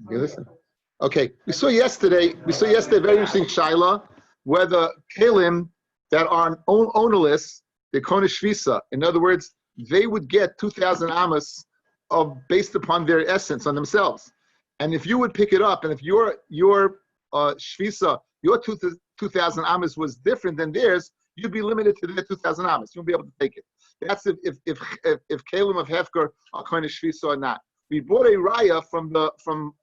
You listen. Okay, we saw yesterday very interesting shaila whether kalim that are ownerless, they're kona shvisa. In other words, they would get 2,000 amas of based upon their essence on themselves. And if you would pick it up, and if your shvisa, your 2,000 amas was different than theirs, you'd be limited to their 2,000 amas. You won't be able to take it. That's if kalim of hefker are kona shvisa or not. We brought a raya from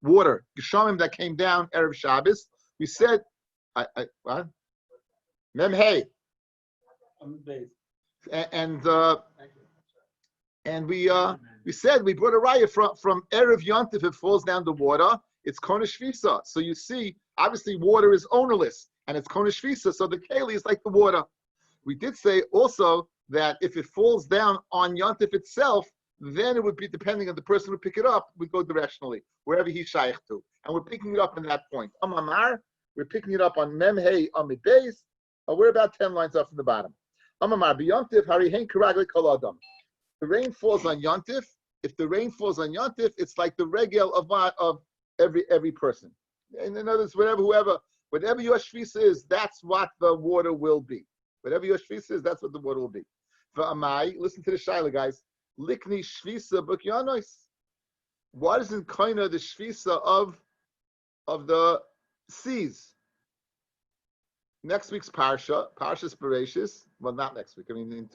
water, Geshamim that came down Erev Shabbos. We said, what? Mem hey. And we said we brought a raya from Erev Yontif. If it falls down the water, it's Kona Shvisa. So you see, obviously water is ownerless, and it's Kona Shvisa. So the keli is like the water. We did say also that if it falls down on Yontif itself, then it would be, depending on the person who pick it up, we go directionally, wherever he's shaykh to. And we're picking it up in that point. Amamar, we're picking it up on Mem Hey Amid Beis. We're about 10 lines off from the bottom. Amamar, B'Yontif, Harihen Karagli Kol Adam. The rain falls on Yontif. If the rain falls on Yontif, it's like the regel of every person. And in other words, whatever your shvisa is, that's what the water will be. Whatever your shvisa is, that's what the water will be. For Amai, listen to the shaila, guys. Likni shvisa b'kyanos. What is in kind of the shvisa of the seas? Next week's Parshas Bereshis. Well, not next week. I mean,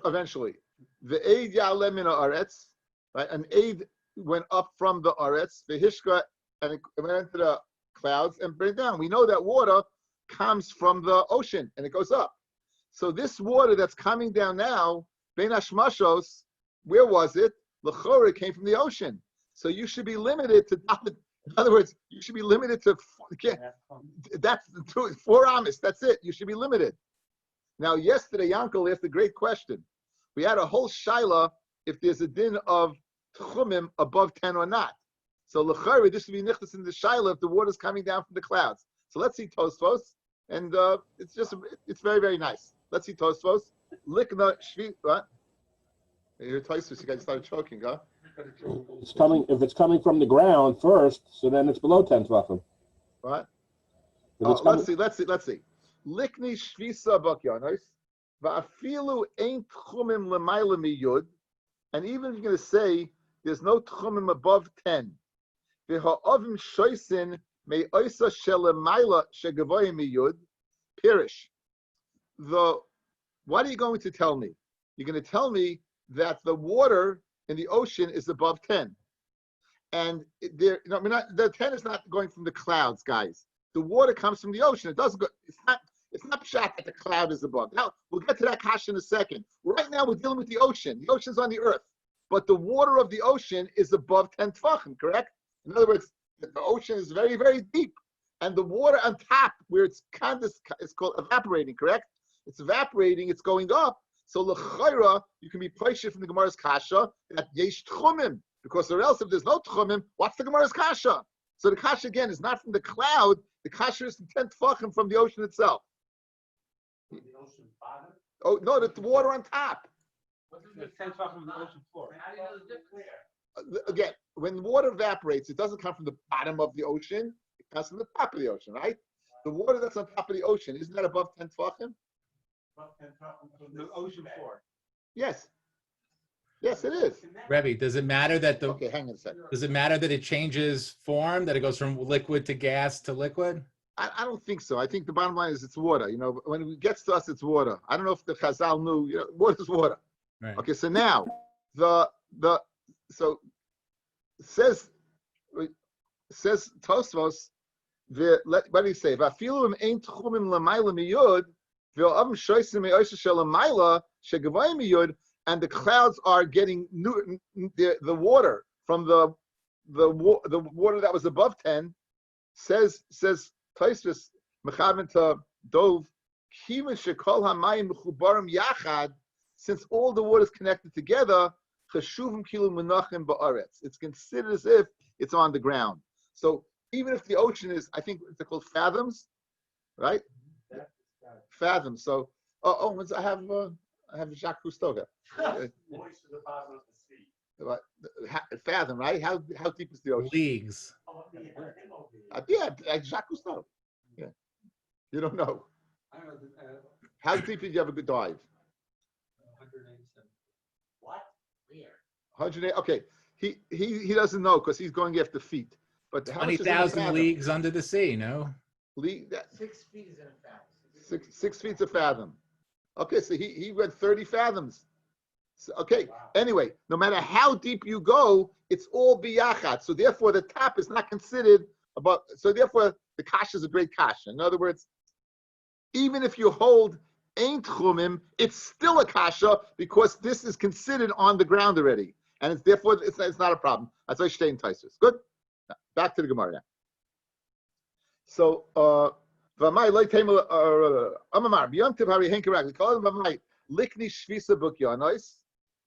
eventually. The aid ya'aleh min haaretz, right? An aid went up from the aretz. The hishka, and it went into the clouds and bring down. We know that water comes from the ocean and it goes up. So this water that's coming down now, Ben Hashmashos, where was it? L'chora came from the ocean. So you should be limited to, in other words, you should be limited to, that's 4 amis, that's it. You should be limited. Now, yesterday, Yankel asked a great question. We had a whole shaila if there's a din of tchumim above 10 or not. So l'chora, this would be nichtas in the shaila if the water's coming down from the clouds. So let's see Tosfos, and it's very, very nice. Let's see Tosfos. Likna shvi, what? You're Tosfos, you guys started choking, huh? If it's coming from the ground first, so then it's below 10 tvachim. What? Let's see. Likni shvisa bakyanos, va'afilu ain't tchumim l'mayla miyud, and even if you're going to say there's no tchumim above 10, v'ha'avim shoisin me oisa shelemayla shegavoyim miyud, pirish. What are you going to tell me? You're going to tell me that the water in the ocean is above 10. And the 10 is not going from the clouds, guys. The water comes from the ocean. It doesn't go, it's not shot that the cloud is above. Now, we'll get to that kasha in a second. Right now, we're dealing with the ocean. The ocean's on the earth. But the water of the ocean is above 10 tefachim, correct? In other words, the ocean is very, very deep. And the water on top, where it's called evaporating, correct? It's evaporating, it's going up. So l'chayra, you can be paisha from the Gemara's kasha that yesh tchumim, because or else if there's no tchumim, what's the Gemara's kasha? So the kasha again is not from the cloud. The kasha is from 10 tefachim from the ocean itself. From the ocean bottom? Oh no, the water on top. What is the 10 tefachim from the ocean floor? How do you know the difference? Again, when water evaporates, it doesn't come from the bottom of the ocean. It comes from the top of the ocean, right? The water that's on top of the ocean, isn't that above 10 tefachim? Above 10 tefachim from the ocean floor. Yes. Yes, it is. Rabbi, does it matter that Okay, hang on a second. does it matter that it changes form, that it goes from liquid to gas to liquid? I don't think so. I think the bottom line is it's water. You know, when it gets to us, it's water. I don't know if the Chazal knew. You know, water is water. Right. Okay, so now so says Tosfos. What do you say? V'afilu ain't tchumim l'mayla miyud v'o'avim shoysim me'osha shelamayla shegavayim miyud. And the clouds are getting the water from the water that was above 10. Says Tosfos mechaven to Dov kiven shekol hamayim mechubarim yachad. Since all the water is connected together, cheshuvim kilu menachim ba'aretz. It's considered as if it's on the ground. So even if the ocean is, I think it's called fathoms, right? Fathoms. So I have Jacques Cousteau here. Moist to the bottom of the sea. Fathom, right? How deep is the ocean? Leagues. Yeah, like Jacques Cousteau. Yeah, you don't know. How deep did you have a good dive? 187. What? Where? 108. Okay, he doesn't know because he's going after feet. But how much is in a 20,000 fathom? leagues under the sea, no? 6 feet is in a fathom. 6 feet's a fathom. Okay, so he went 30 fathoms. So, okay. Wow. Anyway, no matter how deep you go, it's all biyachat. So therefore, the top is not considered above. So therefore, the kasha is a great kasha. In other words, even if you hold ain't chumim, it's still a kasha because this is considered on the ground already, and it's therefore it's not a problem. That's why Shtein Taisus. Good. Back to the Gemara now. So, V'amai loy teimel amamar b'yontiv hari henkerak. We call it v'amai likni shvisa bukyanos.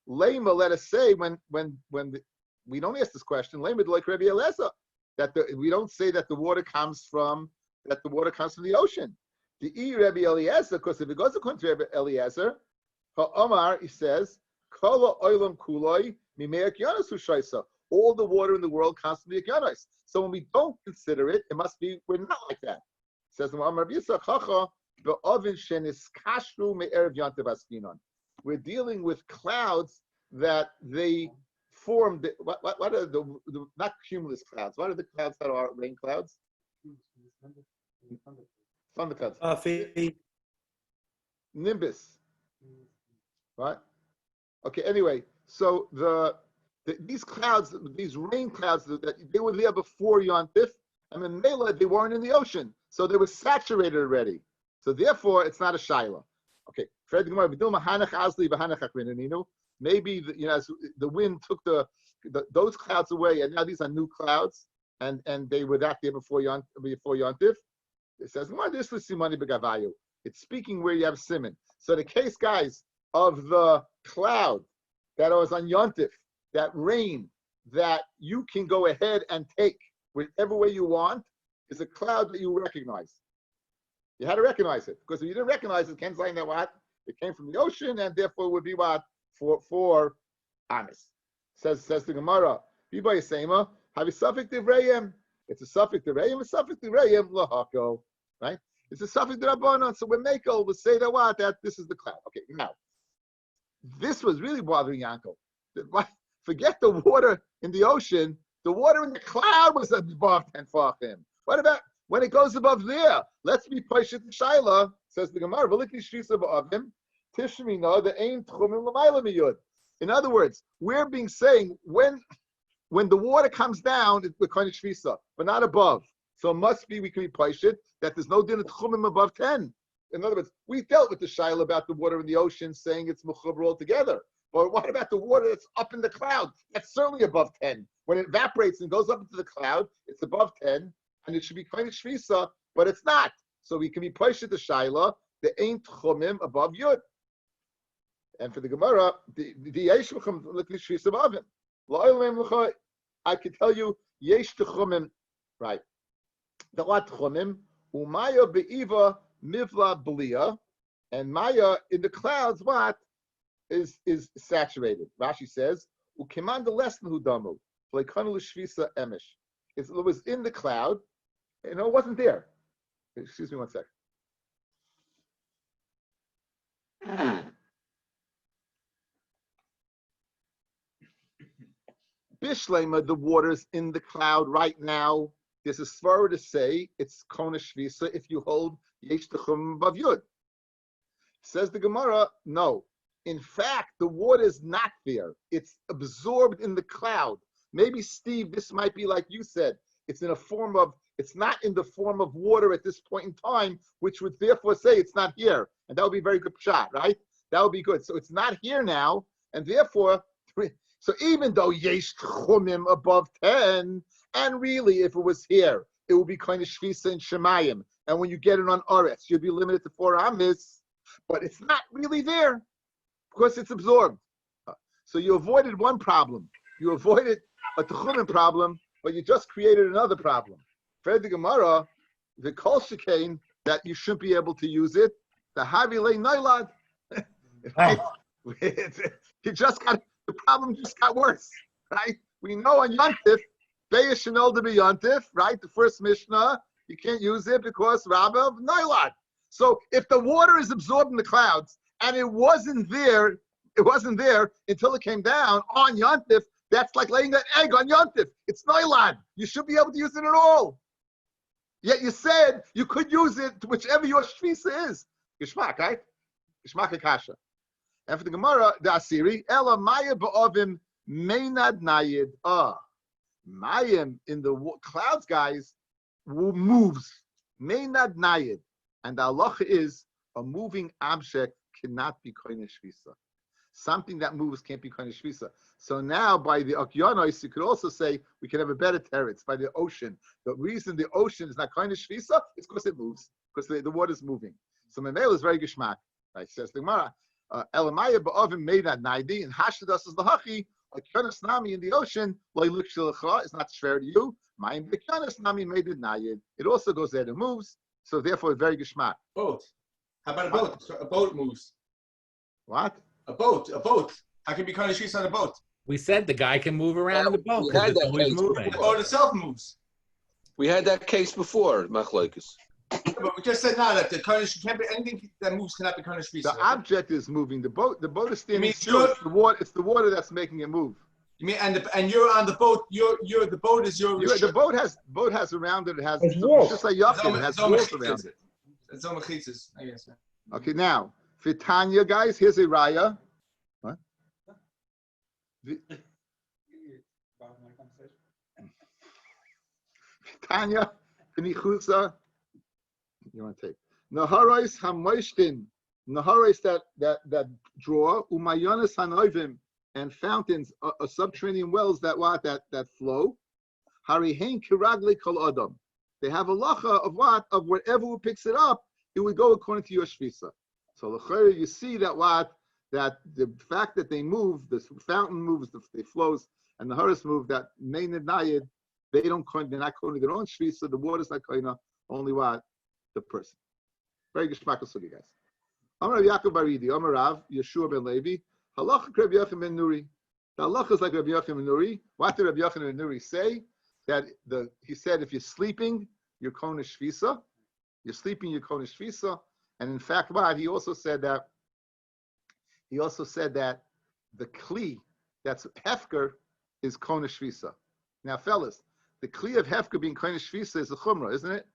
Lema, let us say when we don't ask this question. Lema like Rabbi Eliezer that we don't say that the water comes from the ocean. The Rabbi Eliezer, because if it goes according to Rabbi Eliezer, Omar he says Kol oilam kuloi mimeik yanos ushaisa. All the water in the world comes from the Yanos. So when we don't consider it, it must be we're not like that. It says we're dealing with clouds that they formed. What are the not cumulus clouds? What are the clouds that are rain clouds? Thunder clouds. Nimbus. Right? Okay, anyway, so these clouds, these rain clouds, that they were there before Yom Tif, and then Mela, they weren't in the ocean, so they were saturated already. So therefore, it's not a shaila. Okay, maybe the wind took those clouds away, and now these are new clouds, and they were not there before Yom Tif. It says, it's speaking where you have simon. So the case, guys, of the cloud that was on Yom Tif, that rain that you can go ahead and take whichever way you want, is a cloud that you recognize. You had to recognize it, because if you didn't recognize it, can't say that what it came from the ocean, and therefore would be what for honest. Says the Gemara. Biba Yisema, have a suffix divrayim. It's a suffix divrayim, a suffix divrayim lahako. Right? It's a suffix d'rabbanan. So when Mekel would say that this is the cloud. Okay, now this was really bothering Yankel. Forget the water in the ocean. The water in the cloud was above 10 fachim. What about when it goes above there? Let's be patient. Shaila says the Gemara. In other words, we're being saying when the water comes down, it's kind of shvisa, but not above. So it must be we can be patient that there's no din of tchumim above 10. In other words, we dealt with the shaila about the water in the ocean, saying it's mechuber altogether. But what about the water that's up in the cloud? That's certainly above 10. When it evaporates and goes up into the cloud, it's above 10, and it should be kind of shvisa, but it's not. So we can be patient the shaila, the ain't chumim above yud. And for the Gemara, the yesh shvisa above him. I can tell you, yesh chumim, right? The what chumim, umaya be'iva mivla b'liya, and maya in the clouds, what? Is saturated. Rashi says, "Ukimanda less than hudamu, flekanu l'shvisa emish." It was in the cloud, and it wasn't there. Excuse me one second. Bishlema, the water's in the cloud right now. There's a svara to say it's kona shvisa if you hold yesh techum above yud. Says the Gemara, no. In fact, the water is not there. It's absorbed in the cloud. Maybe, Steve, this might be like you said. It's not in the form of water at this point in time, which would therefore say it's not here. And that would be a very good shot, right? That would be good. So it's not here now, and therefore, so even though yesh chumim above 10, and really, if it was here, it would be kind of shvisa and shemayim. And when you get it on Aretz, you'd be limited to 4 amis, but it's not really there. Because it's absorbed. So you avoided one problem. You avoided a techumen problem, but you just created another problem. For the Gemara, the kol shekain, that you shouldn't be able to use it, the havile nailad. You just got, the problem just got worse. right? We know on Yontif, Beis Shenol de Yontif, right? The first Mishnah, you can't use it because Rabbi of Nylon. So if the water is absorbed in the clouds and it wasn't there until it came down on Yontif, that's like laying an egg on Yontif. It's Nylon. You should be able to use it at all. Yet you said you could use it to whichever your shvisa is. Geshmak, right? Geshmak akasha. And for the Gemara, the Asiri, Ela Maya ba'ovim meinad nayid. Mayim in the clouds, guys, moves. Meinad nayid. And the halacha is a moving object cannot be koine shvisa. Something that moves can't be koine shvisa. So now by the okyanos, you could also say we can have a better teretz by the ocean. The reason the ocean is not koine shvisa is because it moves, because the water is moving. So memel is very geshmak. Right? Says the Gemara, Elamaya ba'ovim meinad naidi and hashadas is the hachi. Okyanos nami in the ocean loy luk shilachra is not fair to you. Mayim okyanos nami made it nayid. It also goes there. It moves. So therefore, very geshmak. Boat. How about a boat? So a boat moves. What? A boat. How can be kind of shvisa on a boat? We said the guy can move around in the boat We because had it's that always case moving. The boat itself moves. We had that case before, Machlokes. But we just said now that the Kurdish can't be anything that moves cannot be Kurdish shvisa. The object is moving. The boat is standing mean, still. It's the water that's making it move. You mean and you're on the boat? You're the boat is your. The boat has around it. It has It's walls. just like Yakin. It has walls around it. It's on mechitzas, I guess. Okay, now for Tanya, guys, here's a raya. What? Tanya, Benichusa. You want to take Naharais Hamoishtin, Naharais that draw Umayonis Hanoivim and fountains, subterranean wells that flow. Harihain Kiragli Kol Adam. They have a lacha of what? Of wherever who picks it up, it would go according to your shvisa. So l'chayr, you see that the fact that they move, the fountain moves, the flows, and the haris move, that meinad nayid, they're not calling their own shvisa. The water's not calling only what? The person. Very good shmaka sugi, guys. Amar Yaakov Baridi, Amar Rav, Yeshua ben Levi, halacha Rabbi Yochanan ben Nuri. The halacha is like Rabbi Yochanan ben Nuri. What did Rabbi Yochanan ben Nuri say? He said if you're sleeping, you're kona shvisa. You're sleeping, you're kona shvisa. And in fact, he also said that the kli that's hefker is kona shvisa. Now, fellas, the kli of hefker being kona shvisa is a chumrah, isn't it?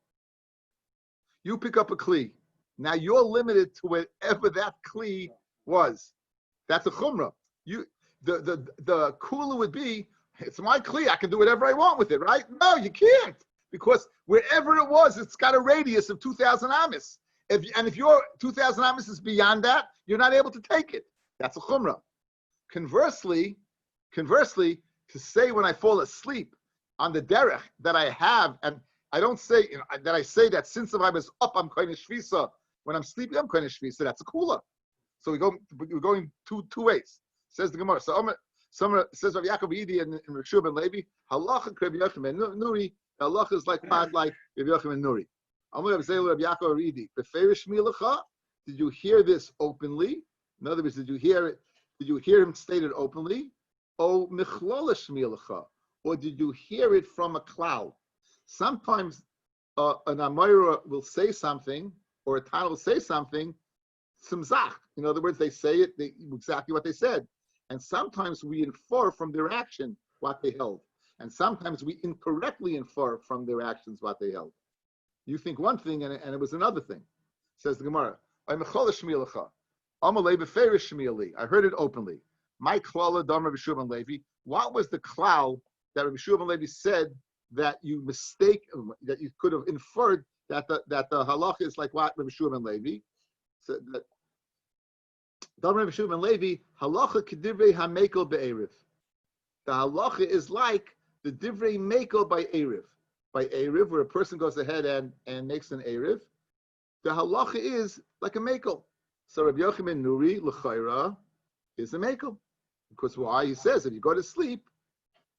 You pick up a kli. Now you're limited to whatever that kli was. That's a chumrah. The cooler would be, it's my kli, I can do whatever I want with it, right? No, you can't. Because wherever it was, it's got a radius of 2,000 amis. If your 2,000 amis is beyond that, you're not able to take it. That's a chumrah. Conversely, to say when I fall asleep on the derech that I have, and I don't say that I say that since I was up, I'm koine shvisa. When I'm sleeping, I'm koine shvisa. That's a kula. So we're going two ways. Says the Gemara. So says Rabbi Yaakov Yidi and Yeshua ben Levi, halacha Rabbi Yochanan ben Nuri. Halacha is like Rabbi Yochanan ben Nuri. Amar Rabbi Yaakov Yidi. Beferish milacha. Did you hear this openly? In other words, did you hear him state it openly? O michlolish milacha. Or did you hear it from a cloud? Sometimes an Amoira will say something, or a Tana will say something, simzach. In other words, they say it exactly what they said. And sometimes we infer from their action what they held. And sometimes we incorrectly infer from their actions what they held. You think one thing and it was another thing. Says the Gemara, I heard it openly. My klala dam Rabbi Shua ben Levi. What was the klal that Rabbi Shua ben Levi said that you could have inferred that the halacha is like what Rabbi Shua ben Levi said that dam Rabbi Shua ben Levi halacha kedivrei hamekel be'erev. The halacha is like the divrei mekel by erev. By erev, where a person goes ahead and makes an erev, the halacha is like a mekel. So Rabbi Yochanan ben Nuri l'chayra is a mekel. Because why? He says if you go to sleep,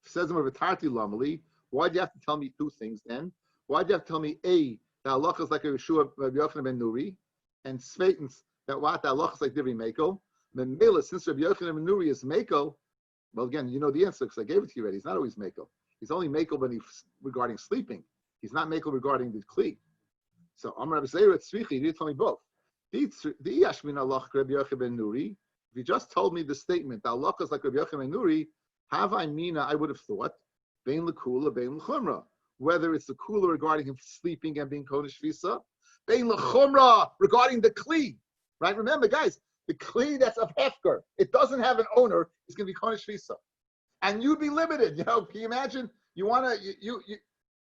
says him of a tarti lamali. Why do you have to tell me two things then? Why do you have to tell me A, the halacha is like a Yeshua Rabbi Yochanan ben Nuri, and Sveitens that what the halacha is like divrei mekel. Then Mela, since Rabbi Yochanan ben Nuri is mekel, Well, again, you know the answer because I gave it to you already. He's not always makel. He's only makel when he's regarding sleeping. He's not makel regarding the kli. So Amar Rabbi Zeira Tzrichi, you need to tell me both. If you just told me the statement, the Allah is like Rabbi Yochanan ben Nuri, have I mina, I would have thought, bein lekula, bein lechumra. Whether it's the kula regarding him sleeping and being kodesh visa, bein lechumra regarding the kli. Right? Remember, guys, the kli that's of hefker, it doesn't have an owner, it's going to be kodesh visa. And you'd be limited. You know, can you imagine? You want to,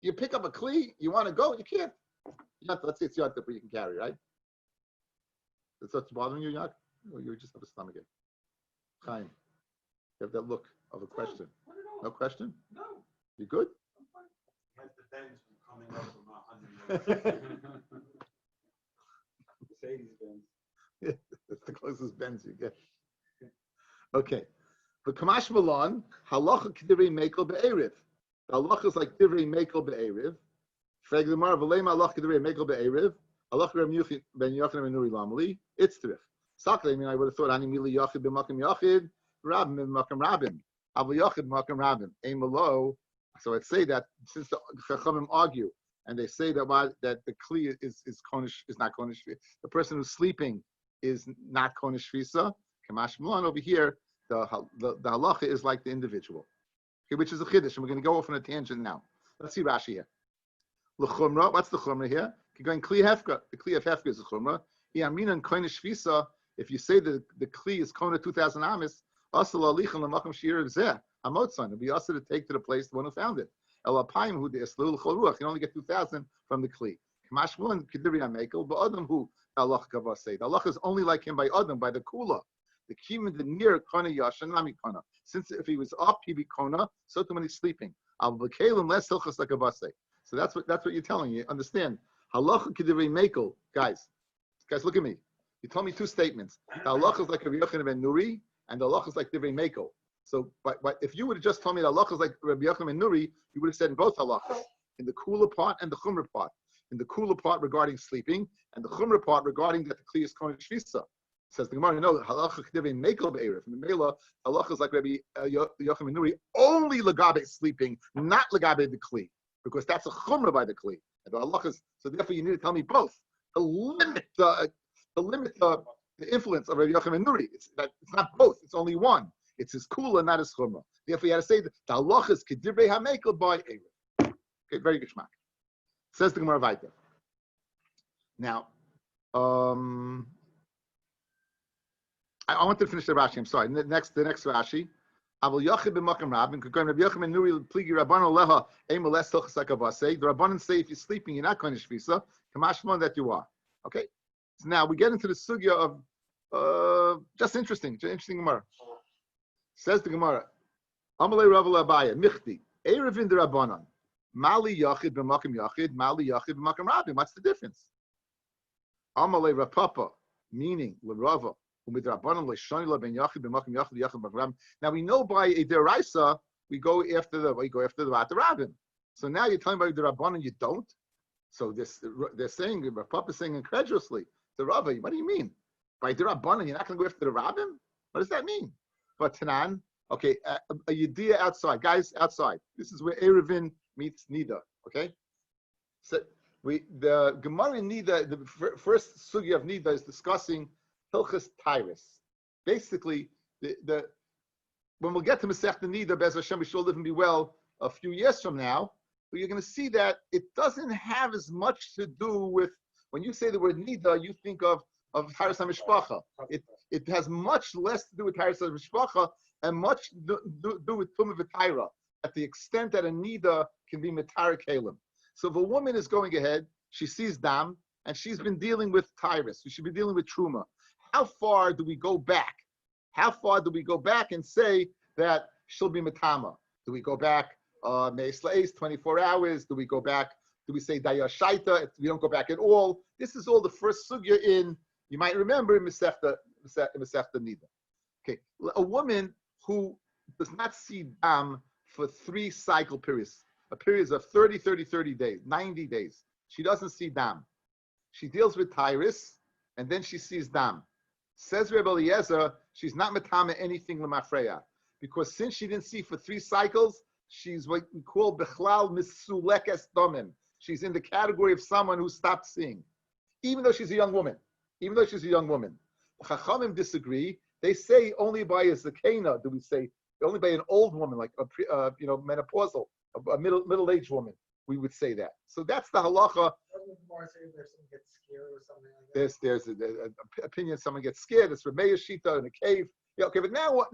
you pick up a kli, you want to go, you can't. Let's say it's yontif where you can carry, right? Is that bothering you, Yak? Or you just have a stomach ache? Chaim, you have that look of a question. No question? No. You good? Has the Benz coming up from 100 Mercedes Benz. That's the closest Benz you get. Okay. But Kamash Malon, halacha k'divrei mekel be'eriv. The halacha is like divrei mekel be'eriv. Frag the Mar v'leima halacha k'divrei mekel be'eriv. Halacha Rabbi ben Yochanan ben Nuri lamali. It's trif. Sakle, I mean, I would have thought ani mili yachid b'makom yachid, rabim b'makom rabim, avu yachid b'makom rabim. Aim below. So I'd say that since the Chachamim argue and they say that the kli is not kodesh, the person who's sleeping is not kodesh visa. Kamash Malon over here. The halacha is like the individual, okay, which is a chiddush, and we're going to go off on a tangent now. Let's see Rashi here. L'chumra, what's the chumra here? You're going kli hefka. The kli of hefka is the chumra. Yamina kodesh visa. If you say that the kli is kona 2,000 amis, asal alichan l'makom shir zeh hamotzon. It'll be also to take to the place the one who found it. El apayim hu de'eslu l'chol ruach. You only get 2,000 from the kli. Kamash Malon kediri hamekel, but adam hu Allah kavasei. The Allah is only like him by adam, by the kula. The kima the near kona yashan nami kona. Since if he was up, he'd be kona. So too when he's sleeping. Al b'kelim less hilchas lakavasei. So that's what you're telling me. Understand? Halacha k'divrei mekel, guys. Guys, look at me. You told me two statements. The halacha is like Rabbi Yochanan ben Nuri, and the halacha is like divrei mekel. So, but if you would have just told me the halacha is like Rabbi Yochanan ben Nuri, you would have said in both halachas, in the kula part and the chumra part. In the kula part regarding sleeping, and the chumra part regarding that the kli is kodesh shvisa. Says the Gemara, no, halacha k'divrei mekel be'erev. In the Mela, halacha is like Rabbi Yochanan ben Nuri, only legabe sleeping, not legabe the kli, because that's a chumra by the kli. And the halacha is, so therefore you need to tell me both. To limit the influence of Rabbi Yochanan ben Nuri. It's not both. It's only one. It's his kula, not his chumra. Therefore, you had to say that the halacha is k'divrei hamekel by erev. Okay, very good shmak. Says the Gemara Vayter. Now, I wanted to finish the Rashi. I'm sorry. The next Rashi. Avol Yochid b'makom rabin. Rabbi Yochanan ben Nuri pligi Rabbanu leha ema les hilchas hakavasei. The Rabbanan say if you're sleeping, you're not kodesh visa. Kamashmon that you are. Okay. So now we get into the sugya of just interesting Gemara. Says the Gemara, Amalei Rav Abaya Michti Eruvin the Rabbanan Mali Yachid b'makom Yachid Mali Yachid b'makom Rabin. What's the difference? Amalei Rapapa, meaning L'Rava. Now we know by a deraisa we go after the Rabin. So now you're telling about the Rabbanan you don't. So they're saying Papa is saying incredulously the Rabbi. What do you mean by the Rabbanan you're not going to go after the Rabin? What does that mean? But Tanan, okay, a Yediyah outside, guys outside. This is where Eruvin meets Nida. Okay, so the Gemara in Nida, the first sugya of Nida is discussing Hilchas Tyrus. Basically, when we'll get to Masechta Nida, Bez Hashem, we shall live and be well a few years from now, but you're going to see that it doesn't have as much to do with, when you say the word Nida, you think of Tyrus HaMishpacha. It has much less to do with Tyrus HaMishpacha and much to do with Tumah V'Taira, at the extent that a Nida can be Metar Kalim. So if a woman is going ahead, she sees Dam, and she's been dealing with Tyrus, she should be dealing with Truma. How far do we go back? How far do we go back and say that she'll be Matama? Do we go back Me'eslaes, 24 hours? Do we go back? Do we say Daya Shaita? If we don't go back at all, this is all the first sugya in, you might remember, in Masechta Nida. Okay, a woman who does not see Dam for 3 cycle periods, a period of 30 days, 90 days. She doesn't see Dam. She deals with Tyrus, and then she sees Dam. Says Rebbe Eliezer, she's not Matama anything Lemafreya, because since she didn't see for 3 cycles, she's what we call bechlal misulekes domim. She's in the category of someone who stopped seeing, even though she's a young woman. Chachamim disagree. They say only by a zakena do we say, only by an old woman, like a menopausal, a middle-aged woman, we would say that. So that's the halacha. There's an opinion someone gets scared. It's Rabbi Shita in a cave. Yeah, okay, but now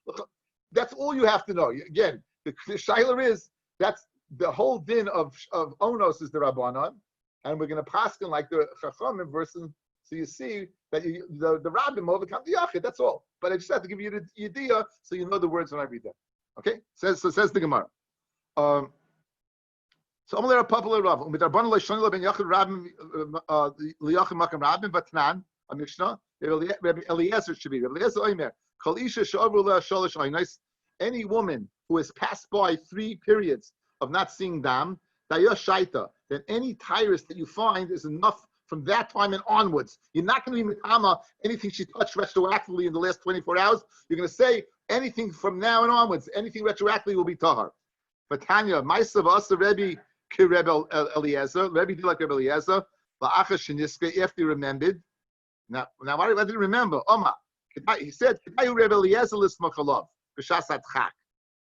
look, that's all you have to know. Again, the shayla is that's the whole din of onos is the Rabbanan, and we're going to paskin like the Chachamim versus. So you see that the Rabbim overcome the Yachid. That's all. But I just have to give you the idea so you know the words when I read them. Okay? Says the Gemara. So I'm a popular Rav. With Rabbanan leishon ben Yachid Rabbim liyachid makam Rabbim vatnan a Mishnah. Rabbi Eliezer should be. Rabbi Eliezer Omer. Kol isha she'avru leha shalosh aynos. Any woman who has passed by 3 periods of not seeing dam, daya shaita, then any tyrus that you find is enough from that time and onwards. You're not going to be mitama anything she touched retroactively in the last 24 hours. You're going to say anything from now and onwards, anything retroactively will be tahar. But Tanya, Ma'asav Asa Rebbe ki Rebbe Eliezer, Rebbe did like Rebbe Eliezer, la'acha sheniska, after he remembered. Now I didn't remember. Oma, he said, Rebbe Eliezer l'smachalav, b'shas adchak.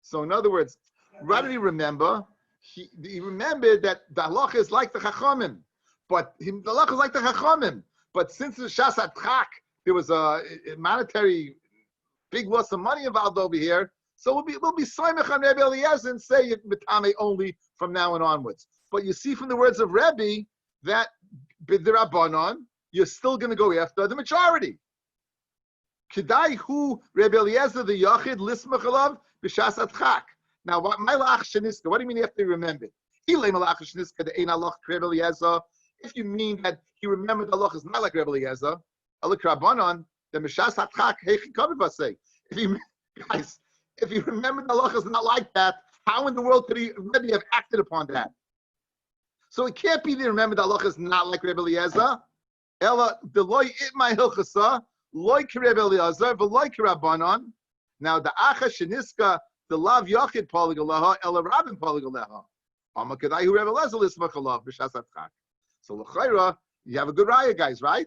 So in other words, why did he remember? He remembered that the halacha is like the Chachamim. But the halacha is like the Chachamim. But since the Shas Atchak, there was a monetary big loss of money involved over here, so we'll be soymech on Rebbe Eliezer and say it mitame only from now and onwards. But you see from the words of Rebbe that b'dirabanan, you're still going to go after the majority. Kedai hu Rebbe Eliezer the Yachid lismach alav b'shas Atchak. Now, what do you mean after he remembered? If you mean that he remembered Allah is not like Rebbe Eliezer, then Mishas Hatchak Heichi Kaviv say. If you remembered Allah is not like that, how in the world could he maybe have acted upon that? So it can't be that he remembered Allah is not like Rebbe Eliezer. Ella deloy itmai hilchasa loy Rebbe Eliezer v'loy Rabbanon. Now the Acha Sheniska. The lav yachid poligaleha ela rabin poligaleha. Amakadai who Rebbe Eliezer lismachalav b'shas atchak. So l'chayra, you have a good raya, guys, right?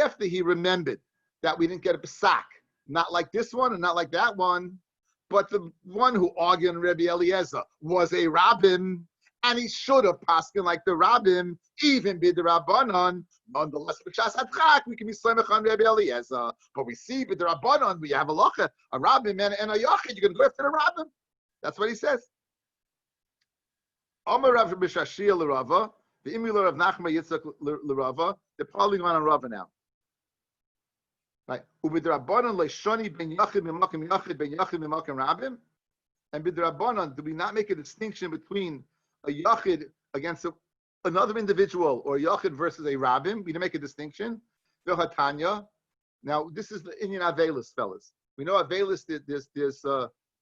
After he remembered that we didn't get a pesak, not like this one and not like that one, but the one who argued in Rebbe Eliezer was a rabbin, and he should have paskin like the rabbin, even bid the rabbanon. Nonetheless, b'shas atchak, we can be soymech on Rebbe Eliezer. But we see bid the rabbanon, we have a rabbin and a yachid. You're going to go after the rabbin. That's what he says. Amar Rav B'Shashia l'Rava, the Imula of Nachma Yitzchak l'Rava. They're piling on Rava now. Right. Ubid rabbanon leishoni ben yachid mimakim yachid ben yachid mimakim rabbim. And bid rabbanon, do we not make a distinction between a yachid against another individual or a yachid versus a rabbim? We don't make a distinction. V'hatanya. Now this is the Inyan Avelis, fellas. We know Avelis.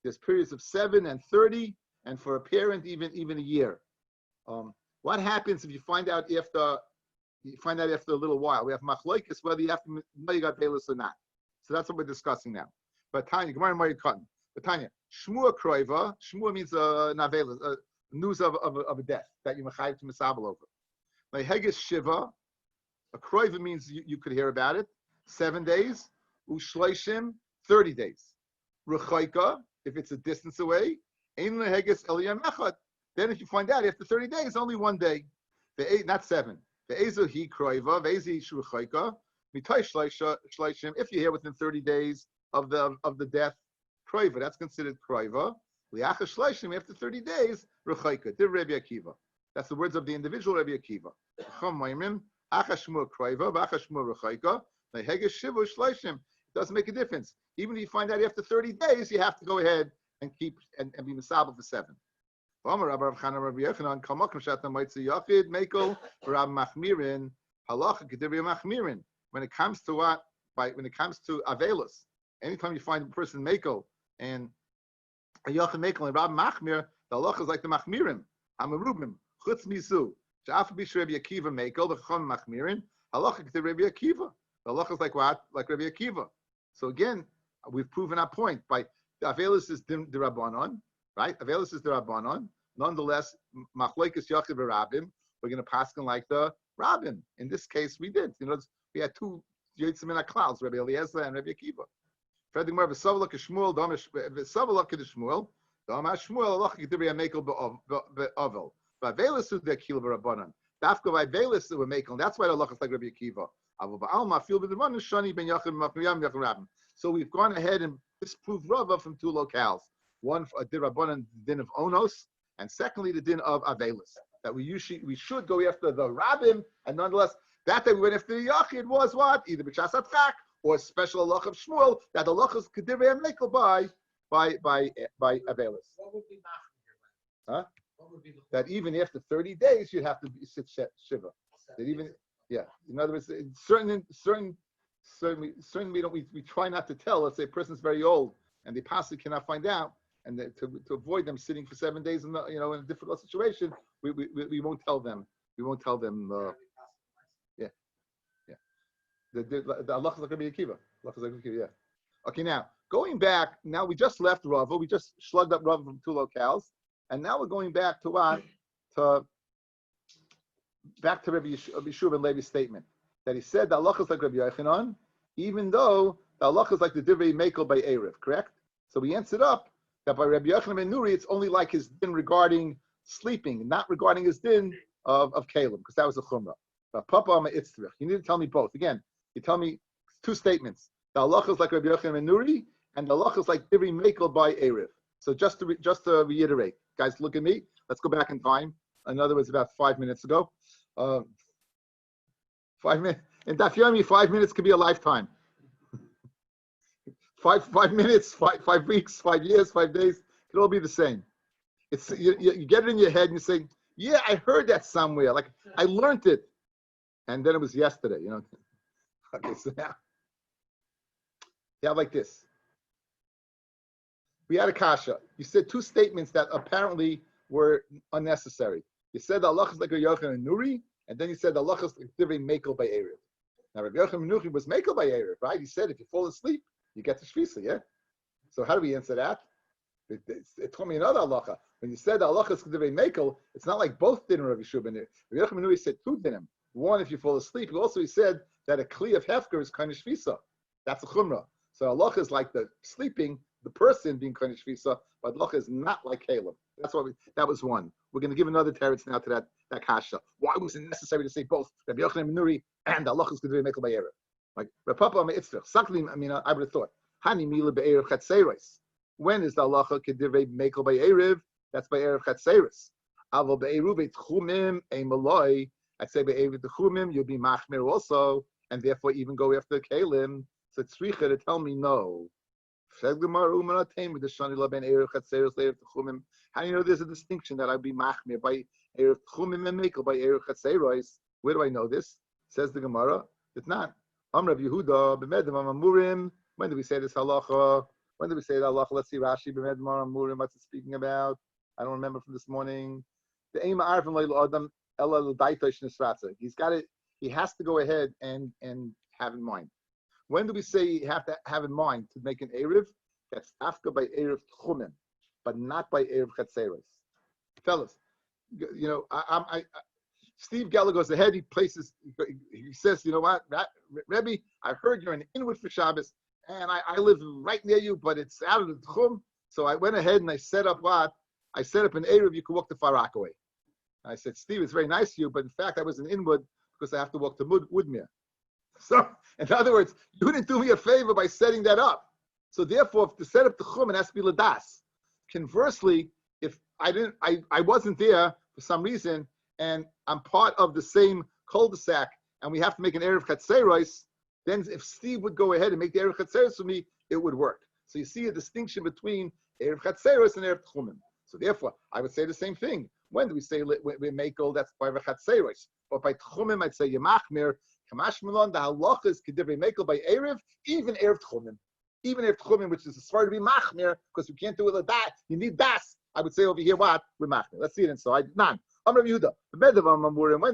There's periods of 7 and 30, and for a parent even a year. What happens if you find out after a little while? We have machlokes whether you have to know you got Avelis or not. So that's what we're discussing now. But Tanya, Gemara and Mari Cotton. But Tanya, Shmua Kroiva. Shmua means Navelis. News of a death that you mechayiv to misabel over. Like Heges Shiva, a kroiva means you could hear about it. 7 days. Ushleishim, 30 days. Rechaika, if it's a distance away. Ein leheges eliyam echad. Then if you find out after 30 days, only 1 day. Not 7. The ezu he kroiva, vezi shruchaika. Mitay shleishim. If you hear within 30 days of the death, kroiva, that's considered kroiva. After 30 days, Rechaika, Dir Rabbi Akiva. That's the words of the individual Rabbi Akiva. It doesn't make a difference. Even if you find out after 30 days, you have to go ahead and keep and be misabel for 7. When it comes to what? When it comes to Avelos, anytime you find a person Mako and a Yachid Mekel and Rabbi Machmir, the halacha is like the Machmirim. Amarubim, Chutz Mizu. She'af Bish Rabbi Akiva Mekel, the Chacham Machmirim. Halacha to Rabbi Akiva. The halacha is like what? Like Rabbi Akiva. So again, we've proven our point by Avelis is the Rabbanon, right? Avelis is the Rabbanon. Nonetheless, Machlokes Yaakov Rabbim, we're going to pass on like the Rabbim. In this case, we did. We had two Yitzim in our clouds, Rabbi Eliezer and Rabbi Akiva. Furthermore, v'savalak Shmuel, v'savalak Shmuel, damash Shmuel, Allah Kedibri Amekel be'Ovel. V'Avelis is the Akil Rabbanon. Dafka v'Avelis were Mekel. That's why the Allah is like Rabbi Akiva. So we've gone ahead and disproved Rava from two locales. One, the Rabbanan, the din of Onos, and secondly, the din of Avelis. That we should go after the Rabbim, and nonetheless, that we went after the Yachid was what? Either B'Shas Atchak or a special halach of Shmuel, that the halach is Kedivei Mekel by Avelis. What would be machmir? Huh? What would be the That even after 30 days, you'd have to sit Shiva. That even, yeah. In other words, certain we try not to tell. Let's say a person's very old and they possibly cannot find out, and to avoid them sitting for 7 days in in a difficult situation, we won't tell them. We won't tell them. Yeah. The Allah is like Rabbi Akiva. Allah is like Rabbi Akiva. Yeah. Okay, now going back. Now we just left Rava. We just slugged up Rava from two locales, and now we're going back to what? Back to Rabbi Yeshua and Levi's statement that he said the halacha is like Rabbi Yochanan, even though the halacha is like the divrei mekel by Erev, correct? So we answered up that by Rabbi Yochanan ben Nuri, it's only like his din regarding sleeping, not regarding his din of Kalim, because that was a chumrah. But Papa Itzrich, you need to tell me both. Again, you tell me two statements. The halacha is like Rabbi Yochanan ben Nuri, and the halacha is like divrei mekel by Erev. So just to reiterate, guys, look at me. Let's go back in time. In other words, about 5 minutes ago. 5 minutes. In Daf Yomi, 5 minutes could be a lifetime. 5 minutes, 5 weeks, 5 years, 5 days, it could all be the same. It's you get it in your head and you say, yeah, I heard that somewhere. Like I learned it. And then it was yesterday, Okay, so now you have like this. We had a kasha. You said two statements that apparently were unnecessary. You said the halach is like a Yochanan and Nuri, and then you said the halach is like divrei mekel by Erev. Now Rabbi Yochanan ben Nuri was mekel by Erev, right? He said if you fall asleep, you get the shvisa, yeah? So how do we answer that? It told me another halacha. When you said the halacha is divrei mekel, it's not like both din Rabbi Yeshua ben Nuri. Rabbi Yochanan ben Nuri said two dinim. One, if you fall asleep. He said that a kli of hefker is kind of shvisa. That's a chumrah. So halacha is like the sleeping, the person being kind of shvisa, but halacha is not like Caleb. That was one. We're going to give another teretz now to that kasha. Why was it necessary to say both Rabbi Yochanan ben Nuri and the halacha is divrei mekel by Erev? Like Rabbi Papa Itzrich, Saklim. I would have thought Hani mila be'erev chatzeros. When is the halacha divrei mekel by Erev? That's by Erev chatzeros. Avo be'eruv tchumim a maloi. I'd say be'eruv tchumim you'll be machmir also, and therefore even go after Kalim. So tzricha to tell me no. How do you know there's a distinction that I'd be machmir by Erev Tchumim and Mekel by Erev Chatzeros? Where do I know this? Says the Gemara. It's not. Rav Yehuda b'medim amurim. When do we say this halacha? When do we say the halacha? Let's see Rashi b'medim amurim. What's it speaking about? I don't remember from this morning. The aim of arvim leil adam ela l'daitosh nisratza. He's got it. He has to go ahead and have in mind. When do we say you have to have in mind to make an Erev? That's after by Erev Tchumim, but not by Erev Chatzeros. Fellas, Steve Geller goes ahead, he says, you know what, Rabbi, I heard you're in Inwood for Shabbos, and I live right near you, but it's out of the Tchum, so I went ahead and I set up what? I set up an Erev, you could walk to Far Rockaway. I said, Steve, it's very nice of you, but in fact, I was in Inwood because I have to walk to Woodmere. So, in other words, you didn't do me a favor by setting that up. So, therefore, if to set up the chum, it has to be ladas. Conversely, if I wasn't there for some reason, and I'm part of the same cul-de-sac, and we have to make an Erev Chatzeros, then if Steve would go ahead and make the Erev Chatzeros for me, it would work. So, you see a distinction between Erev Chatzeros and Erev Tchumim. So, therefore, I would say the same thing. When do we say we make all that's by Chatzeros? But by Tchumim, I'd say Yemachmir. Kamash Milon, the halacha is Kedivrei Mekel by Erev, even Erev Tchumim. Even Erev Tchumim, which is as far to be Machmir, because you can't do it with that. You need das. I would say over here, what? With Machmir. Let's see it inside. None. Amr Yehuda.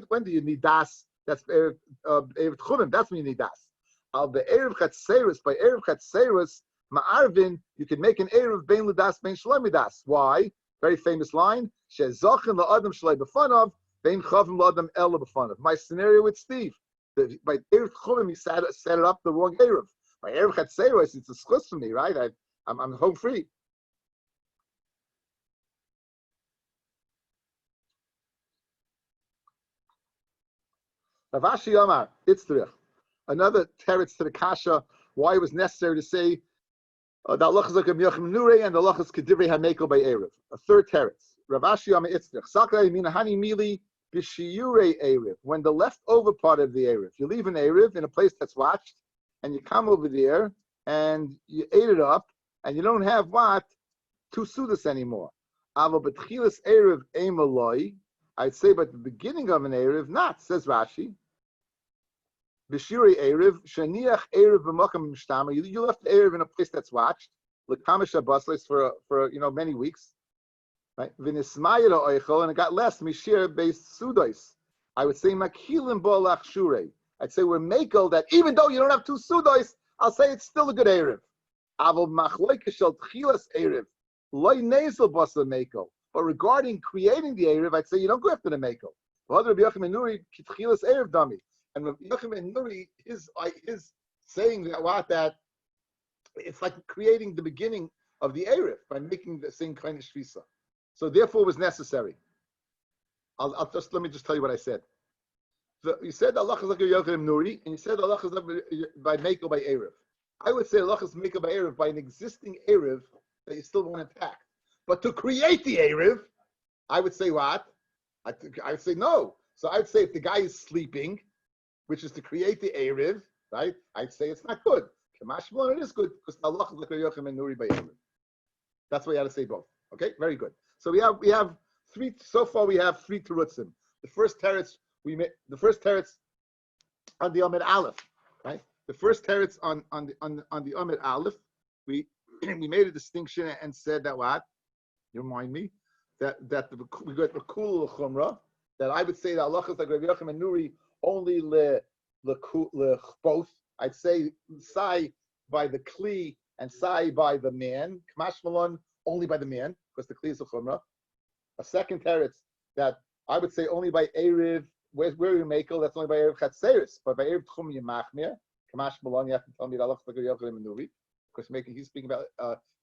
When do you need das? That's Erev Tchumim. That's when you need das. Al the Erev Chatzeros, by Erev Chatzeros, Ma'arvin, you can make an Erev bein l'das, bein shalom midas. Why? Very famous line. She'zachin la'adam shalei b'fanav, bein chavim la'adam el b'fanav. My scenario with Steve. By Erev Chumim, he set it up the wrong Erev. By Erev Chatzeros, it's a schus for me, right? I'm home free. Rav Ashi Amar, Itzrich. Another teretz to the kasha, why it was necessary to say the halachas like Yochim Nure and the halachas Kedivrei Hamekel by Erev. A third teretz. Rav Ashi Amar Itzrich. Sakai minahani mili b'shiyurei Erev. When the leftover part of the Erev, you leave an Erev in a place that's watched, and you come over there and you ate it up, and you don't have what? 2 sudas anymore. Ava b'tchilas Erev emaloi. I'd say, but the beginning of an Erev, not, says Rashi. B'shirei Erev, shaniach Erev b'makam mishtama. You left the Erev in a place that's watched, l'kamish habasles for many weeks, right? V'nismayel oichel, and it got less mishir based sudos. I would say makilim bo lachshure. I'd say we're makel that even though you don't have 2 sudos, I'll say it's still a good Erev. Avol machloike shel tchilas Erev, loy nezel basa makel. But regarding creating the Erev, I'd say you don't go after the makel. Rabbi Yochim and Nuri kitchilas Erev dummy. And Rabbi Yochim and Nuri is saying that it's like creating the beginning of the Erev by making the same kind of shvisa. So therefore, it was necessary. Let me just tell you what I said. You said Allah is like Yochim and Nuri, and you said Allah is by makel by Erev. I would say Allah is makel by Erev by an existing Erev that you still want intact. But to create the Erev, I would say what? I would say no. So I would say if the guy is sleeping, which is to create the Erev, right? I'd say it's not good. Kamash Malon, it is good because Allah is like Yochim and Nuri by Erev. That's why you had to say both. Okay, very good. So we have 3. So far we have 3 terutzim. The first teretz on the Amid Aleph, right? The first teretz on the Amid Aleph, we made a distinction and said that what? You remind me that we got the kul chumra, that I would say that Allah is like Rabbi Yochim and Nuri only le both. I'd say sai by the kli and sai by the man. Kamash Malon only by the man because the kli is a chumra. A second teretz that I would say only by Erev. Where you makel? That's only by Erev Chatzeris, but by Erev Tchum Yemachmir. Kamash Malon, you have to tell me that Allah is like Rabbi Yochim and Nuri because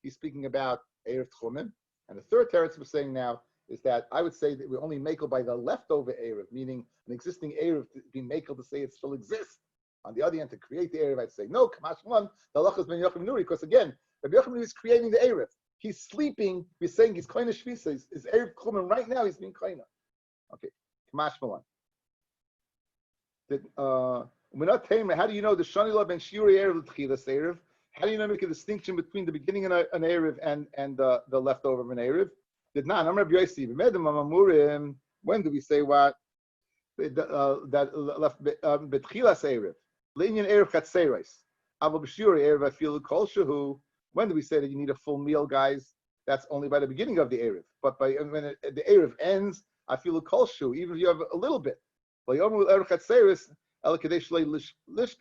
he's speaking about Erev Tchumim. And the third teretz we're saying now is that I would say that we only makel by the leftover Erev, meaning an existing Erev to be makel to say it still exists. On the other hand, to create the Erev, I'd say no. Kamash one, the halachas ben Yochim Nuri, because again, Rabbi Yochim Nuri is creating the Erev. He's sleeping. We're saying he's koina shvisa. His Erev Tchumim right now. He's being koina. Okay, Kamash one. We're not telling. How do you know the shani law ben shiuri Erev l'tchilas Erev? How do you know make a distinction between the beginning of an Erev and the leftover of an Erev? Did not. I'm Rabbi Yossi. When do we say what? That left betchilas Erev. Leinian Erev chatzeros. Aval b'shuri Erev afilu kol shehu. When do we say that you need a full meal, guys? That's only by the beginning of the Erev. But when the Erev ends, afilu kol shehu. Even if you have a little bit. Yomi Erev chatzeros. El kadesh lishkeach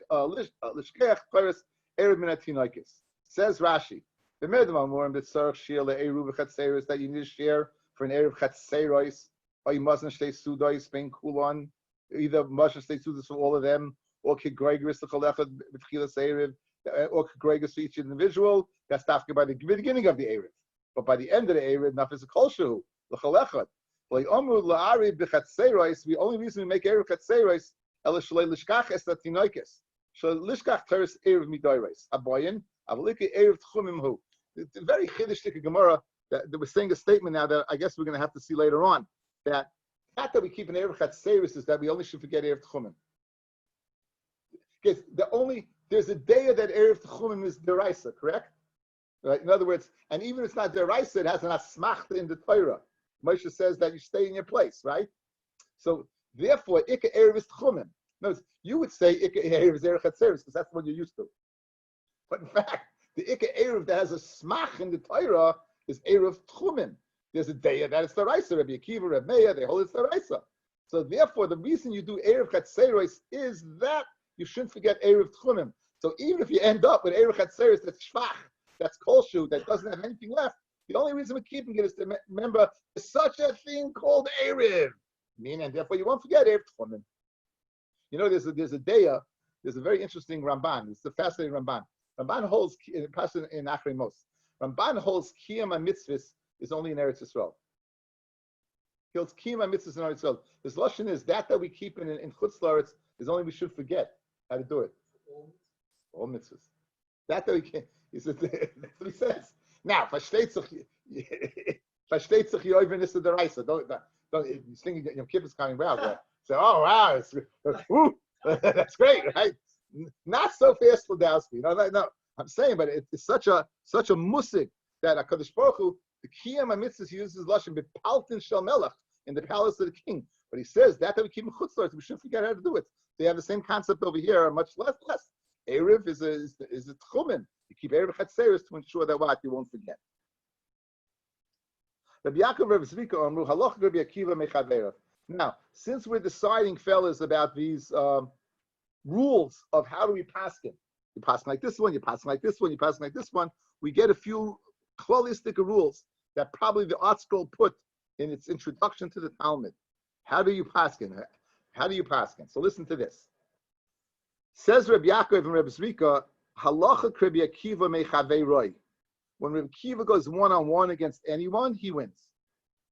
paris. Erev minatinoikis. Says Rashi. The medam more in b'tzarach shir le'eruv chatzeros that you need to share for an Erev chatzeros. Or you mustn't stay sudos being kulon. Either mustn't stay sudos for all of them, or kegregus the cholechad b'tchilas Erev, or kegregus for each individual. That's talking by the beginning of the Erev. But by the end of the Erev, nafis kolshu l'cholechad. Le'omu la'ari b'chatzeros. The only reason we make Erev chatzeros ela shlei lishkach es latinoikis. Lishkach teres Erev midoros. Aboyin avalike Erev tchumim hu. It's a very chiddush Gemara that we're saying a statement now that I guess we're going to have to see later on. That not that we keep an Erev Chatzeris is that we only should forget Erev Tchumim. Because there's a day that Erev Tchumim is deraisa, correct? Right? In other words, and even if it's not deraisa, it has an asmachta in the Torah. Moshe says that you stay in your place, right? So therefore, Ika Erev is Tchumim. Notice, you would say Ika Erev is Erev Chatzeris because that's what you're used to. But in fact, the Ika Erev that has a smach in the Torah is Erev Tchumim. There's a day that it's the Raisa, Rabbi Akiva, Rabbi Meir, they hold it's the Raisa. So therefore, the reason you do Erev Chatzeros is that you shouldn't forget Erev Tchumim. So even if you end up with Erev Chatzeros that's shvach, that's kolshu, that doesn't have anything left, the only reason we're keeping it is to remember there's such a thing called Erev. And therefore you won't forget Erev Tchumen. You know, there's a daya, there's a very interesting Ramban. It's a fascinating Ramban. Ramban holds, in Achrei Mos, Ramban holds Kiyam HaMitzvahs is only in Eretz Yisrael. He holds Kiyam HaMitzvahs in Eretz Yisrael. This lashon is that we keep in Chutz La'aretz is only we should forget how to do it. All mitzvahs. That we can't. He said, that's what he says. Now, versteht sich Yomi is the Reisa. Don't you think Yom Kippur is coming around? Right? So, oh wow, that's great, right? Not so fast, Ladowski. No. I'm saying, but it's such a musik that HaKadosh Baruch Hu, the Kiyam HaMitzvahs uses lashon b'paltin shel melech in the palace of the king. But he says that we keep in Chutz La'aretz, we shouldn't forget how to do it. They have the same concept over here, much less. Erev is a tchumen. You keep Erev Chatzeres to ensure that what you won't forget. Rabbi Yaakov Rabbi Zvika Amru Halach Rabbi Akiva Mechaveirav. Now, since we're deciding, fellas, about these rules of how do we paskin, you paskin like this one, you paskin like this one, you paskin like this one, we get a few holistic rules that probably the Art Scroll put in its introduction to the Talmud. How do you paskin? How do you paskin? So listen to this. Says Rabbi Yaakov and Rabbi Zvika, Halacha Rabbi Akiva Mechaveiroi. When Rabbi Akiva goes one-on-one against anyone, he wins.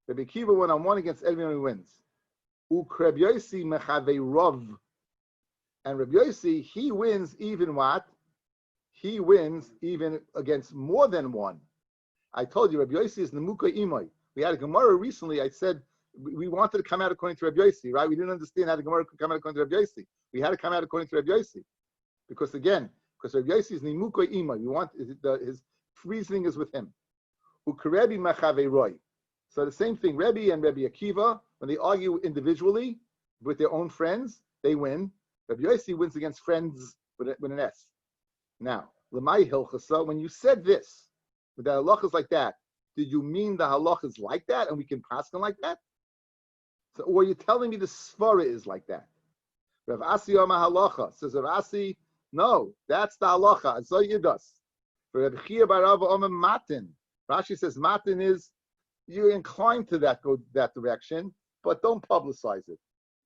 Rabbi Akiva one-on-one against anyone, he wins. Rabbi Yossi Mechaveirov. And Rabbi Yossi, he wins even what? He wins even against more than one. I told you, Rabbi Yossi is Nemuka Imoy. We had a Gemara recently, I said, we wanted to come out according to Rabbi Yossi, right? We didn't understand how the Gemara could come out according to Rabbi Yossi. We had to come out according to Rabbi Yossi. Because Rabbi Yossi is Nimuko Ima. We want his reasoning is with him. Ukarebi Machaveiroi. So the same thing, Rebbe and Rabbi Akiva, when they argue individually with their own friends, they win. Rabbi Yossi wins against friends with an S. Now, Lamai Hilchasa, when you said this, with the halachas like that, did you mean the halachas like that and we can pass them like that? So, or are you telling me the svara is like that? Rav Asi Yoma halacha says Rav Asi, no, that's the halacha. So you does. For Rav Chia bar Rava Omer matin. Rashi says matin is you're inclined to go that direction, but don't publicize it.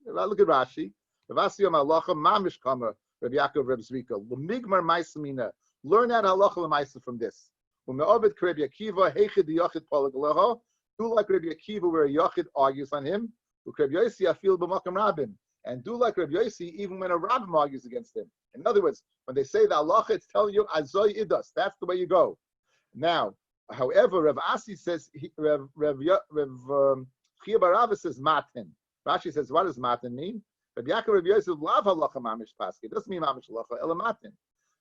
Look at Rashi. Rav Asi Yoma halacha mamish kamer Rav Yaakov Rav Zvika l'migmar ma'asamina. Learn that halacha l'ma'asa from this. Ume'ovet Rabbi Akiva heichid yachid palagaleho. Do like Rabbi Akiva where a yachid argues on him. Rabbi Yossi afil b'makam rabbim. And do like Rabbi Yossi even when a rabbim argues against him. In other words, when they say the halacha, it's telling you azoy idas. That's the way you go. Now, however, Rav Asi says Rav Chia bar Rava says matin. Rashi says, what does matin mean? Rabbi Yaakov Rabbi Yossi lav halacha mamish paski. It doesn't mean mamish halacha ela matin.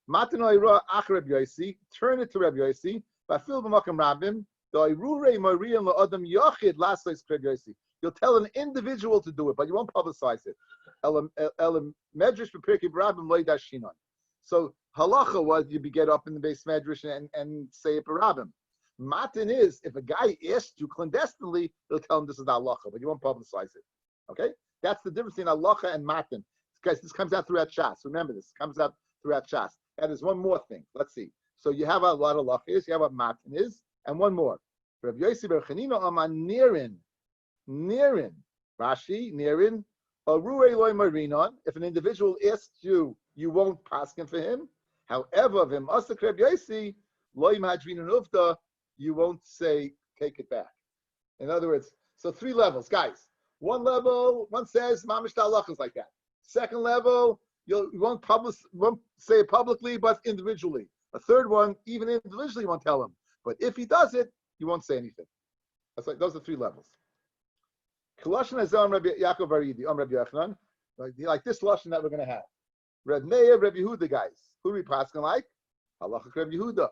Matin oira ach Rabbi Yossi. Turn it to Rabbi Yossi. Afil b'makam rabbim. The irurei marian la'adam yachid lasois Rabbi Yossi. You'll tell an individual to do it, but you won't publicize it. So halacha was you get up in the base medrash and say it barabim. Matin is if a guy asks you clandestinely, they'll tell him this is the halacha, but you won't publicize it. Okay, that's the difference between halacha and matin. Guys, this comes out throughout Shas. Remember this comes out throughout Shas. And there's one more thing. Let's see. So you have a lot of halachas. You have what matin is, and one more. Rabbi Yossi bar Chanina aman nirin. Nirin, Rashi, Nirin, Aruei loy marinon. If an individual asks you, you won't paskin for him. However, v'im asak Rabbi Yossi loy madrin uvda, you won't say take it back. In other words, so 3 levels, guys. One level, one says mamish halachas like that. Second level, you won't say it publicly, but individually. A third one, even individually, you won't tell him. But if he does it, you won't say anything. That's like those are 3 levels. Kalashon Azam Rabbi Yaakov Aridi, Rabbi Yochanan, like this lashon that we're going to have. Reb Meir, Reb Yehuda, guys. Who do we paskin like? Halacha Reb Yehuda.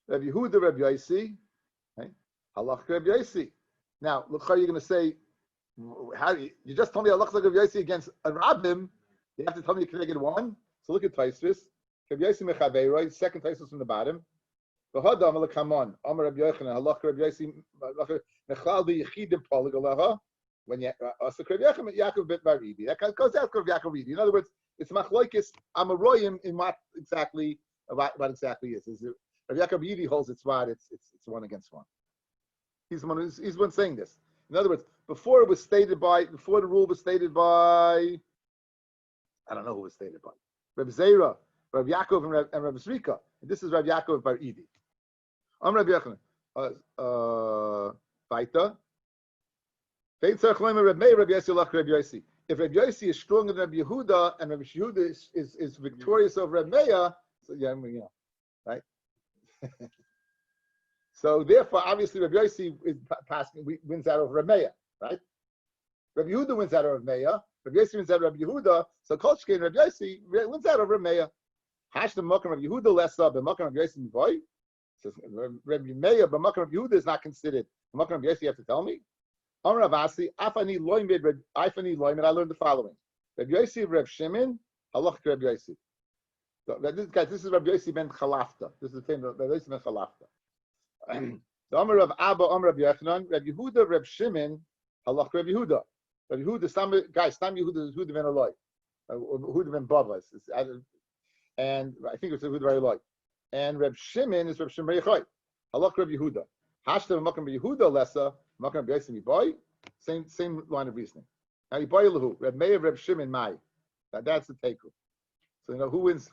Reb Yehuda, Reb Yossi. Right? Halacha Reb Yossi. Now, look how you're going to say. How you just told me halacha Reb Yossi against a rabbim. You have to tell me you can get one. So look at Taisvis. Reb Yossi mechaveiroi. Second Taisvis from the bottom. V'hadam l'kamon. Amar Reb Yochanan. Halacha Reb Yossi. Nechal the Yechidim Poligalaha, when also Yaakov bit Baridi. That goes out of Yaakov Baridi. In other words, it's Machloikis Amaroyim in what exactly is. Is it Rabbi Yaakov Yidi holds it's one one against one. He's the one saying this. In other words, before the rule was stated by, I don't know who was stated by. Rabbi Zera, Rabbi Yaakov, and Rabbi Zrika. And this is Rabbi Yaakov Bar Idi. I'm Rabbi Yochanan. Vaita. If Rabbi Yossi is stronger than Rabbi Yehuda and Rabbi Yehuda is victorious over Rabbi Meir, so yeah, right? So therefore, obviously, Rabbi Yossi wins out over Rabbi Meir, right? Rabbi Yehuda wins out over Rabbi Meir. Rabbi Yossi wins out over Rabbi Yehuda. So Kolchke and Rabbi Yossi wins out over Rabbi Meir. Hash the Makam Rabbi Yehuda lessa, but Makam Rabbi Yossi boy. Says Rabbi Meir, but Makam Rabbi Yehuda is not considered. Makam Rabbi Yossi, you have to tell me. Amar Avasi, Afani Loimid, I learned the following. Rabbi Yossi, Rabbi Shimon, Halach Rabbi Yossi. So, this is Rabbi Yossi ben Chalafta. This is the famous Rabbi Yossi ben Chalafta. The Amar of Abba, Amar Rabbi Yochanan, Rabbi Yehuda, Rabbi Shimon, Halach Rabbi Yehuda. Rabbi Yehuda, Stam Yehuda ben Eloi. Yehuda ben Bava. And I think it's Yehuda ben Eloi. And Rabbi Shimon is Rabbi Shimon Yechai. Halach Rabbi Yehuda. Hashtav Makam Rabbi Yehuda lessa, Makam Rabbi Yossi boy. Same line of reasoning. Now Yiboy Lahu, Rabbi Meir, Rabbi Shimon Mai. That's the takeoff. So who wins?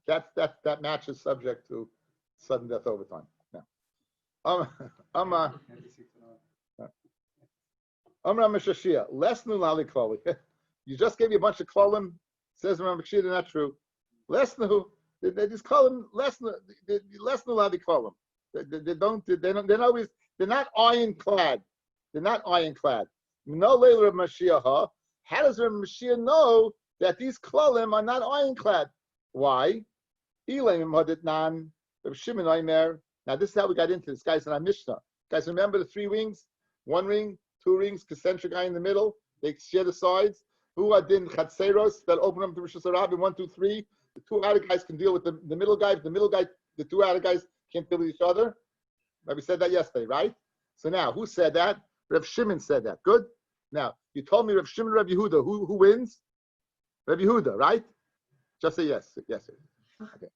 That match is subject to sudden death overtime. Now, Amra Mishashia, less nulali klali. You just gave me a bunch of klalim. Says Amra Mishashia, they're not true. Less nu, they just call them less nulali klalim. They're not ironclad. They're not ironclad. No later of Mashiach. How does Rabbi Mashiach know that these klalim are not ironclad? Why? Now this is how we got into this. Guys in our Mishnah. Guys, remember the 3 rings? 1 ring, 2 rings, concentric guy in the middle. They share the sides. Who are din chatzeros that open up to Rosh Hashanah? 1, 2, 3. The 2 outer guys can deal with the middle guy. If the middle guy, the 2 outer guys can't deal with each other. We said that yesterday, right? So now, who said that? Rav Shimon said that. Good. Now, you told me Rav Shimon, Rav Yehuda. Who wins? Rav Yehuda, right? Just say yes. Yes. Okay.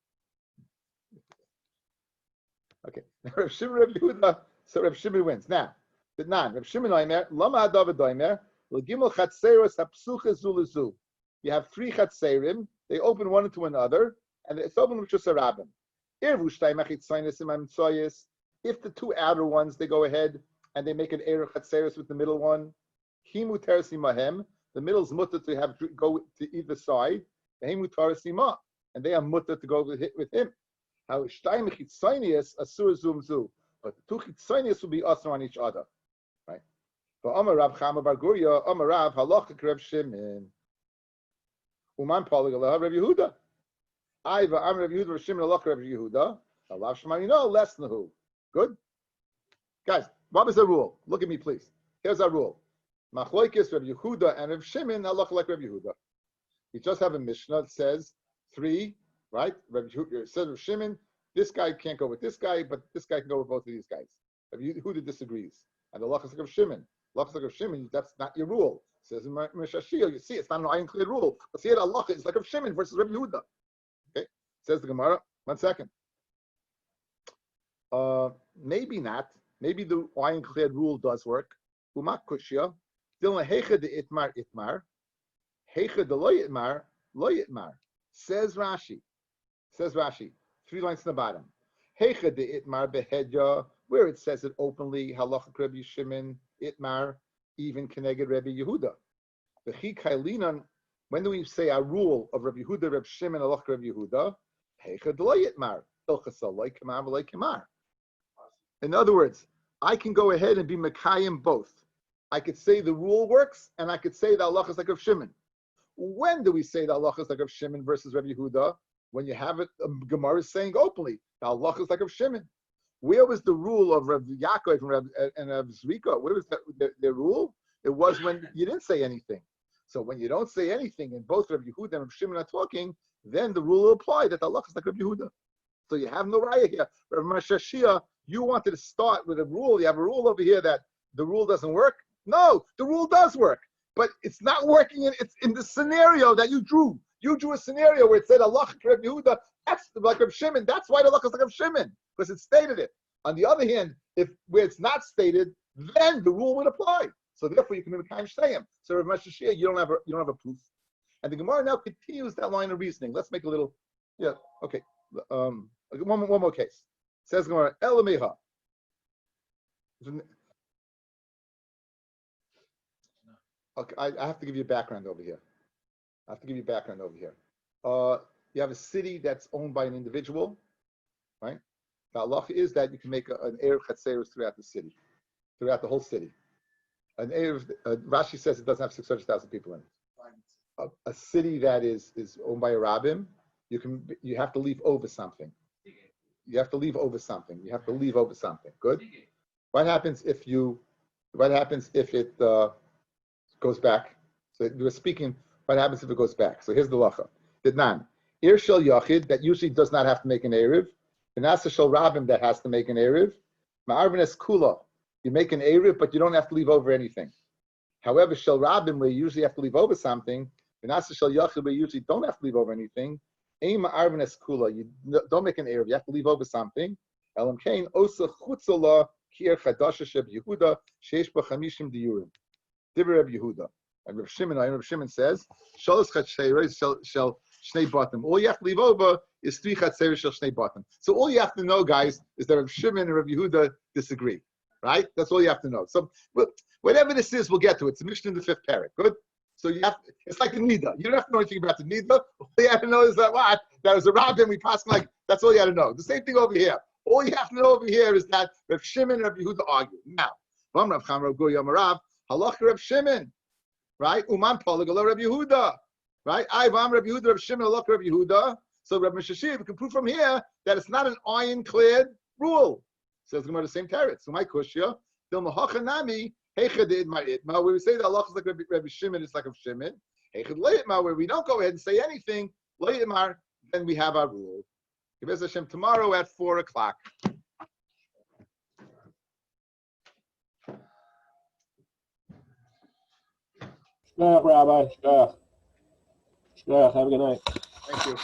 Okay. Now, Rav Shimon, Rav Yehuda. So Rav Shimon wins. Now, the nan. Rav Shimon Oimer. Lama Adav Oimer. L'gimel chatzeros hapsucha zu lezu. You have 3 chatzerim. They open one into another, and it's open with just a rabbin. If the 2 outer ones, they go ahead and they make an Erev Chatzeros with the middle one, Himu Terasi Mahem, the middle's mutter to have to go to either side, Himu Terasi Ma, and they are mutter to go with him. How Shtayim Chitzonius Asur Zum Zu, but the 2 Chitzonius will be asur on each other, right? For Amar Rav Chama Bar Guria, Amar Rav Halacha Rav Shimon, Uman Poligala Rav Yehuda, Iva Amar Rav Yehuda Rav Shimon Halacha Rav Yehuda, Allah Shema less than who. Good? Guys, what is the rule? Look at me, please. Here's our rule. Machloikis, Rabbi Yehuda, and Rabbi Shimon, halacha like Rabbi Yehuda. We just have a Mishnah that says 3, right? Rabbi Yehuda says Rabbi Shimon, this guy can't go with this guy, but this guy can go with both of these guys. Rabbi Yehuda disagrees. And the halacha is like Rabbi Shimon. Halacha like Rabbi Shimon, that's not your rule. It says in Meshashia, you see, it's not an ironclad rule. But see, the halacha is like Rabbi Shimon versus Rabbi Yehuda. Okay? Says the Gemara. 1 second. Maybe not. Maybe the ironclad rule does work. Umak kushya. Dilma hecha de itmar itmar. Hecha de lo yitmar lo yitmar. Says Rashi. 3 lines in the bottom. Hecha de itmar behedya, where it says it openly. Halacha Rabbi Shimon itmar, even keneged Rabbi Yehuda. V'chi kailinan. When do we say our rule of Rabbi Yehuda, Rabbi Shimon, halacha Rabbi Yehuda? Hecha de lo yitmar. Ilchasa lo yikmar lo yikmar. In other words, I can go ahead and be Mekayim both. I could say the rule works, and I could say the halacha is like Rav Shimon. When do we say the halacha is like Rav Shimon versus Rabbi Yehuda? When you have it, Gemara is saying openly, the halacha is like Rav Shimon. Where was the rule of Rav Yaakov and Rav Zrika? Where was the rule? It was when you didn't say anything. So when you don't say anything, and both Rav Yehuda and Rav Shimon are talking, then the rule will apply that the halacha is like Rav Yehuda. So you have no raya here. Rav Mashashia, you wanted to start with a rule. You have a rule over here that the rule doesn't work. No, the rule does work, but it's not working. It's in the scenario that you drew. You drew a scenario where it said Allah Rabbi Yehuda. That's like Rabbi Shimon. That's why the Allah is like Rabbi Shimon, because it stated it. On the other hand, if where it's not stated, then the rule would apply. So therefore, you can make a kind shayim. So Rav Mashashia, you don't have a proof. And the Gemara now continues that line of reasoning. Let's make a little, okay. One more case. It says Gemara Elameha. Okay, I have to give you background over here. You have a city that's owned by an individual, right? The halacha is that you can make an Erev Chatzeros throughout the whole city. An Erev, Rashi says it doesn't have 600,000 people in it. A city that is owned by a Rabbim, you have to leave over something. Good. What happens if it goes back? So you were speaking. What happens if it goes back? So here's the lacha. Didnan Ir shel yachid that usually does not have to make an erev. V'nasa shel Rabbim that has to make an erev. Ma'arvines kula. You make an erev, but you don't have to leave over anything. However, shel Rabbim where you usually have to leave over something. V'nasa shel yachid where you usually don't have to leave over anything. Ein ma'arvines kula. You don't make an erev. You have to leave over something. Elam kain osa chutzala kier chadasha sheb Yehuda sheish ba chamishim diyurim. Divrei Reb Yehuda. And Reb Shimon says, Shalos chatzeres shel shnei batim. All you have to leave over is 3 chatzeres shel shnei batim. So all you have to know, guys, is that Reb Shimon and Reb Yehuda disagree. Right? That's all you have to know. So whatever this is, we'll get to it. It's a mission in the 5th parak. Good? So it's like the Nida. You don't have to know anything about the Nida. All you have to know is that that was a Rabbi, we passed like, that's all you have to know. The same thing over here. All you have to know over here is that Reb Shimon and Reb Yehuda argue. Now, Vam Rav Cham Rav Goy Yamarav, Halach Reb Shimon. Right? Uman Poligala Reb Yehuda. Right? I Vam Reb Yehuda, Reb Shimon, Halach Reb Yehuda. So Reb Meshashir, we can prove from here that it's not an ironclad rule. Says Gemara the same teretz. So my kushya, Dil Mahacha Nami, Heichad Idmar Itma, where we say that Allah is like Rabbi Shimon, it's like Reb Shimon. Heichad Leitmar, where we don't go ahead and say anything, Leitmar, then we have our rule. Yibez Hashem tomorrow at 4:00. Shkach, Rabbi. Shkach. Have a good night. Thank you.